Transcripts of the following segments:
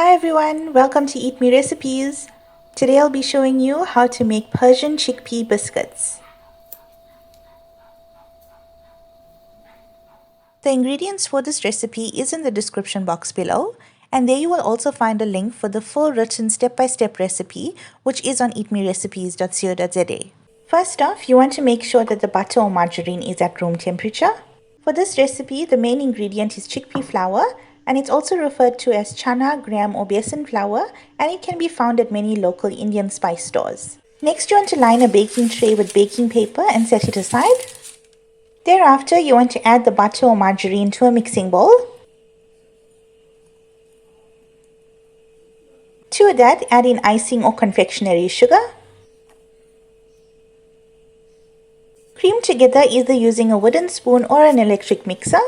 Hi everyone, welcome to EatMee Recipes. Today I'll be showing you how to make Persian chickpea biscuits. The ingredients for this recipe is in the description box below, and there you will also find a link for the full written step-by-step recipe, which is on eatmeerecipes.co.za. First off, you want to make sure that the butter or margarine is at room temperature. For this recipe, the main ingredient is chickpea flour, and it's also referred to as chana, gram or besan flour, and it can be found at many local Indian spice stores. Next, you want to line a baking tray with baking paper and set it aside. Thereafter, you want to add the butter or margarine to a mixing bowl. To that, add in icing or confectionery sugar. Cream together either using a wooden spoon or an electric mixer.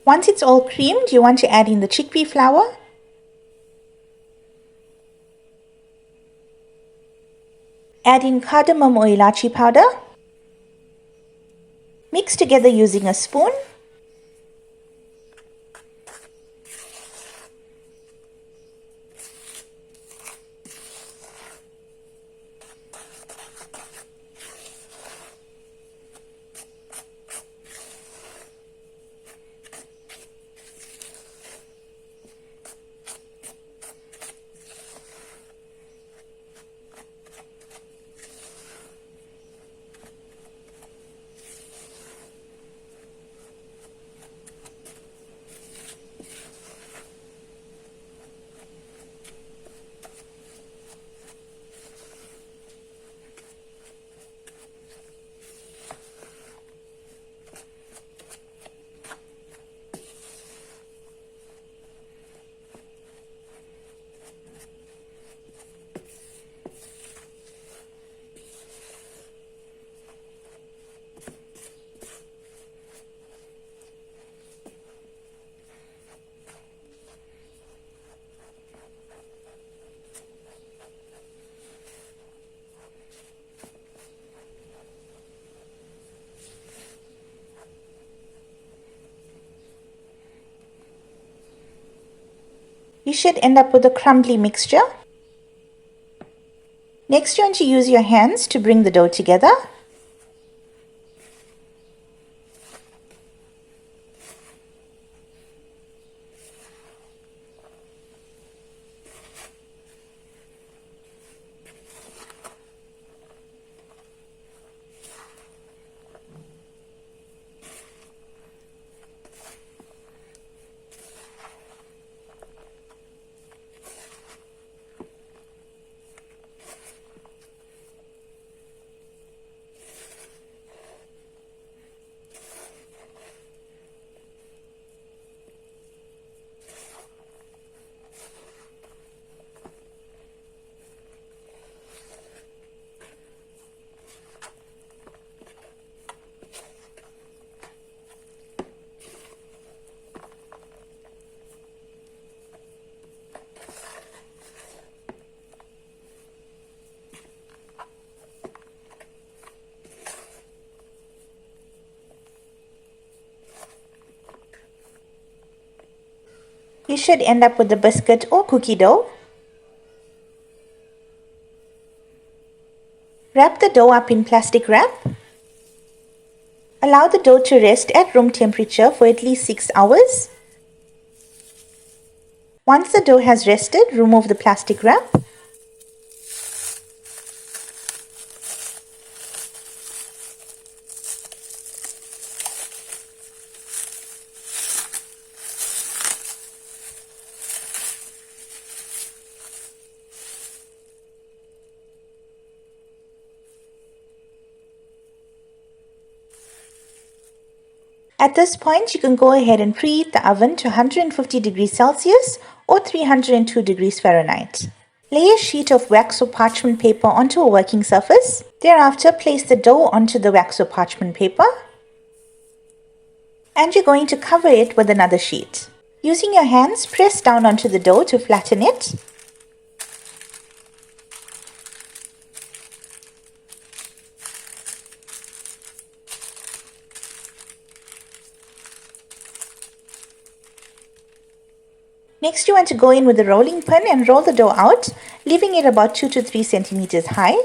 Once it's all creamed, you want to add in the chickpea flour. Add in cardamom or ilachi powder. Mix together using a spoon. You should end up with a crumbly mixture. Next, you want to use your hands to bring the dough together. You should end up with the biscuit or cookie dough. Wrap the dough up in plastic wrap. Allow the dough to rest at room temperature for at least 6 hours. Once the dough has rested, remove the plastic wrap. At this point, you can go ahead and preheat the oven to 150 degrees Celsius or 302 degrees Fahrenheit. Lay a sheet of wax or parchment paper onto a working surface. Thereafter, place the dough onto the wax or parchment paper. And you're going to cover it with another sheet. Using your hands, press down onto the dough to flatten it. Next, you want to go in with a rolling pin and roll the dough out, leaving it about 2 to 3 centimeters high.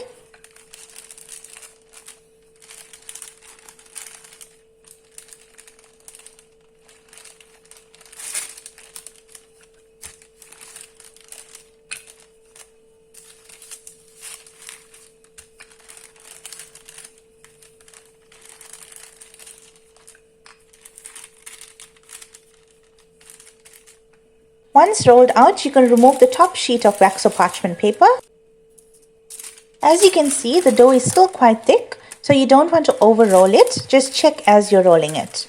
Once rolled out, you can remove the top sheet of wax or parchment paper. As you can see, the dough is still quite thick, so you don't want to over roll it. Just check as you're rolling it.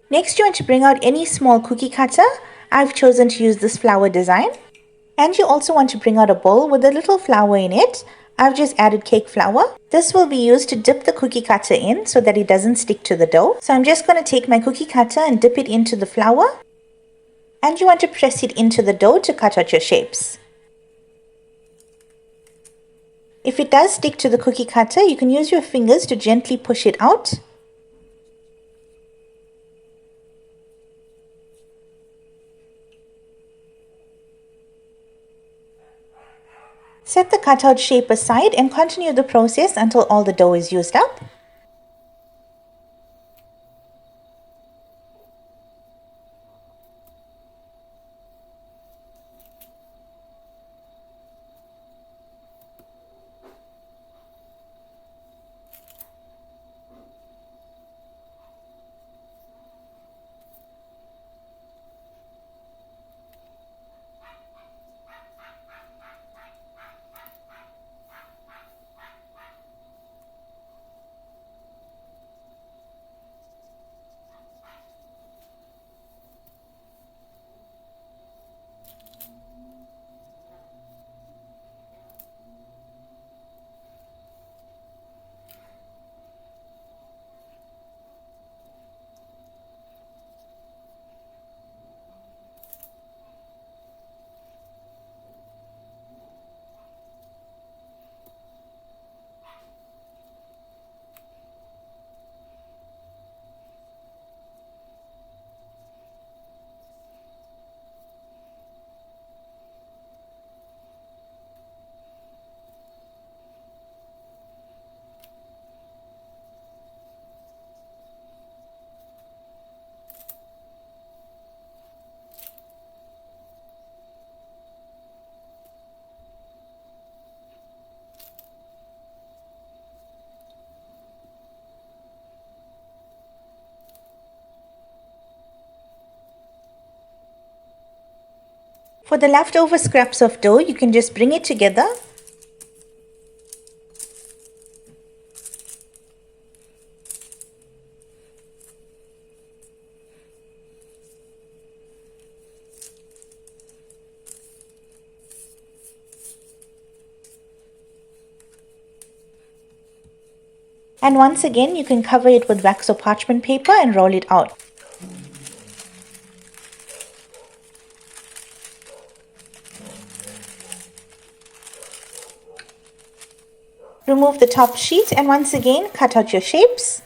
Next, you want to bring out any small cookie cutter. I've chosen to use this flower design. And you also want to bring out a bowl with a little flour in it. I've just added cake flour. This will be used to dip the cookie cutter in so that it doesn't stick to the dough. So I'm just going to take my cookie cutter and dip it into the flour. And you want to press it into the dough to cut out your shapes. If it does stick to the cookie cutter, you can use your fingers to gently push it out. Set the cutout shape aside and continue the process until all the dough is used up. For the leftover scraps of dough, you can just bring it together. And once again, you can cover it with wax or parchment paper and roll it out. Remove the top sheet and once again cut out your shapes.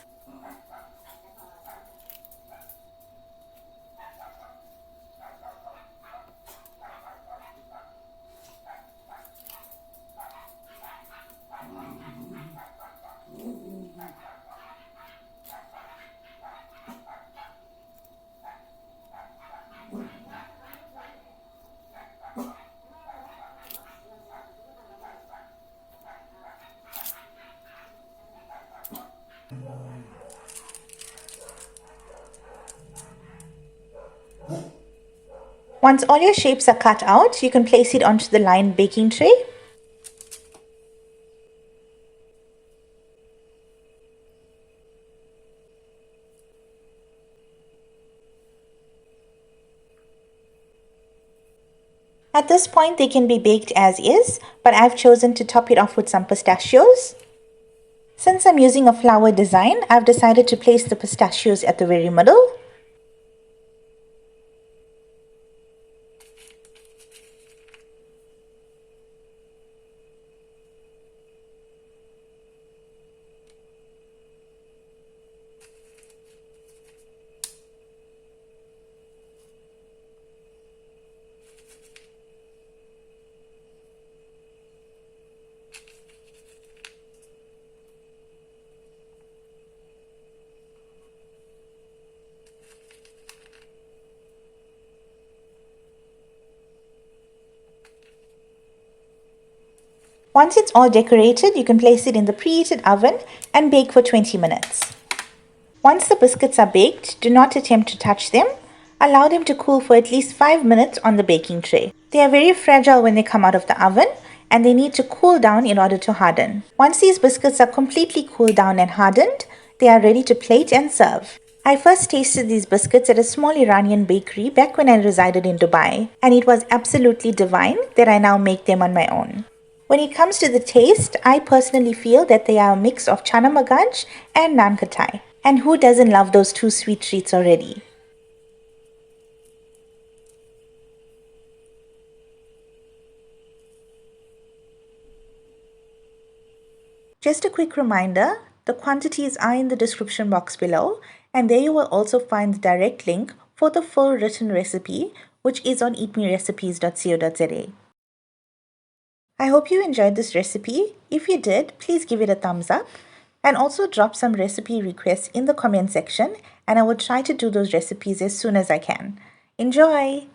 Once all your shapes are cut out, you can place it onto the lined baking tray. At this point, they can be baked as is, but I've chosen to top it off with some pistachios. Since I'm using a flower design, I've decided to place the pistachios at the very middle. Once it's all decorated, you can place it in the preheated oven and bake for 20 minutes. Once the biscuits are baked, do not attempt to touch them. Allow them to cool for at least 5 minutes on the baking tray. They are very fragile when they come out of the oven, and they need to cool down in order to harden. Once these biscuits are completely cooled down and hardened, they are ready to plate and serve. I first tasted these biscuits at a small Iranian bakery back when I resided in Dubai, and it was absolutely divine that I now make them on my own. When it comes to the taste, I personally feel that they are a mix of chana magaj and naan khattais. And who doesn't love those two sweet treats already? Just a quick reminder, the quantities are in the description box below, and there you will also find the direct link for the full written recipe, which is on eatmeerecipes.co.za. I hope you enjoyed this recipe. If you did, please give it a thumbs up and also drop some recipe requests in the comment section, and I will try to do those recipes as soon as I can. Enjoy!